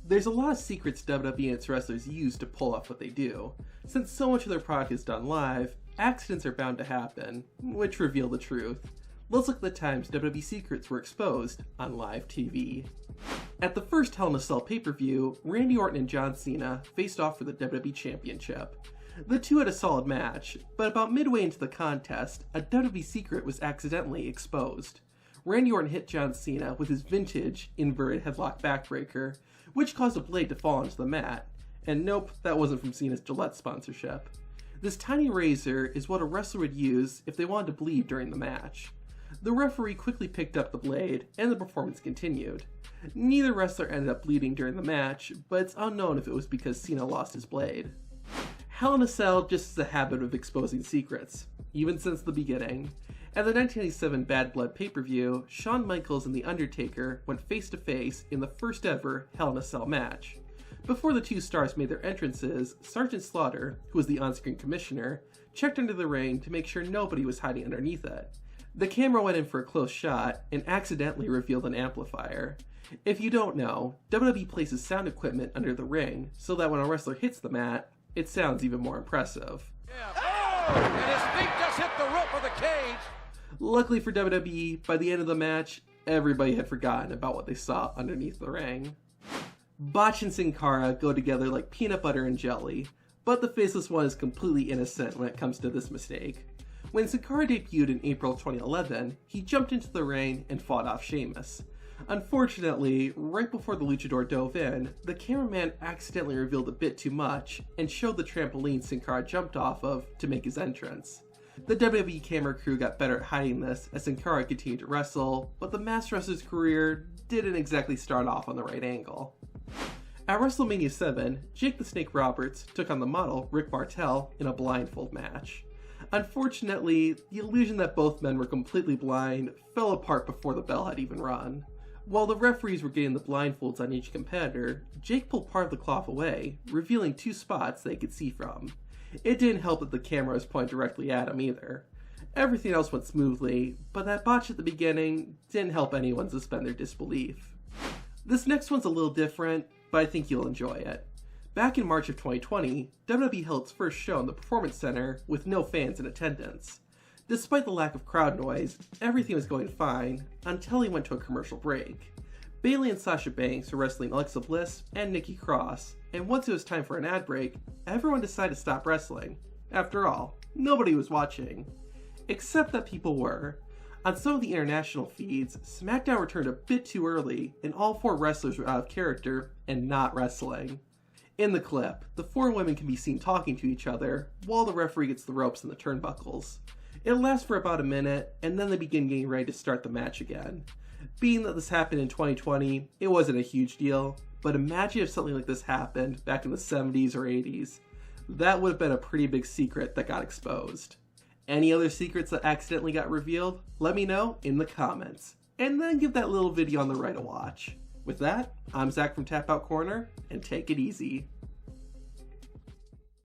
There's a lot of secrets WWE and its wrestlers use to pull off what they do. Since so much of their product is done live, accidents are bound to happen, which reveal the truth. Let's look at the times WWE secrets were exposed on live TV. At the first Hell in a Cell pay-per-view, Randy Orton and John Cena faced off for the WWE Championship. The two had a solid match, but about midway into the contest, a WWE secret was accidentally exposed. Randy Orton hit John Cena with his vintage inverted headlock backbreaker, which caused a blade to fall onto the mat. And nope, that wasn't from Cena's Gillette sponsorship. This tiny razor is what a wrestler would use if they wanted to bleed during the match. The referee quickly picked up the blade, and the performance continued. Neither wrestler ended up bleeding during the match, but it's unknown if it was because Cena lost his blade. Hell in a Cell just has a habit of exposing secrets, even since the beginning. At the 1987 Bad Blood pay-per-view, Shawn Michaels and The Undertaker went face-to-face in the first ever Hell in a Cell match. Before the two stars made their entrances, Sergeant Slaughter, who was the on-screen commissioner, checked under the ring to make sure nobody was hiding underneath it. The camera went in for a close shot and accidentally revealed an amplifier. If you don't know, WWE places sound equipment under the ring so that when a wrestler hits the mat, it sounds even more impressive. Oh! And his feet just hit the roof of the cage! Luckily for WWE, by the end of the match, everybody had forgotten about what they saw underneath the ring. Botch and Sin Cara go together like peanut butter and jelly, but the faceless one is completely innocent when it comes to this mistake. When Sin Cara debuted in April 2011, he jumped into the ring and fought off Sheamus. Unfortunately, right before the luchador dove in, the cameraman accidentally revealed a bit too much and showed the trampoline Sin Cara jumped off of to make his entrance. The WWE camera crew got better at hiding this as Sin Cara continued to wrestle, but the masked wrestler's career didn't exactly start off on the right angle. At WrestleMania 7, Jake the Snake Roberts took on the model Rick Martel in a blindfold match. Unfortunately, the illusion that both men were completely blind fell apart before the bell had even rung. While the referees were getting the blindfolds on each competitor, Jake pulled part of the cloth away, revealing two spots they could see from. It didn't help that the camera was pointed directly at him either. Everything else went smoothly, but that botch at the beginning didn't help anyone suspend their disbelief. This next one's a little different, but I think you'll enjoy it. Back in March of 2020, WWE held its first show in the Performance Center with no fans in attendance. Despite the lack of crowd noise, everything was going fine until he went to a commercial break. Bayley and Sasha Banks were wrestling Alexa Bliss and Nikki Cross, and once it was time for an ad break, everyone decided to stop wrestling. After all, nobody was watching. Except that people were. On some of the international feeds, SmackDown returned a bit too early, and all four wrestlers were out of character and not wrestling. In the clip, the four women can be seen talking to each other while the referee gets the ropes and the turnbuckles. It lasts for about a minute, and then they begin getting ready to start the match again. Being that this happened in 2020, it wasn't a huge deal, but imagine if something like this happened back in the 70s or 80s. That would have been a pretty big secret that got exposed. Any other secrets that accidentally got revealed? Let me know in the comments. And then give that little video on the right a watch. With that, I'm Zach from Tap Out Corner, and take it easy.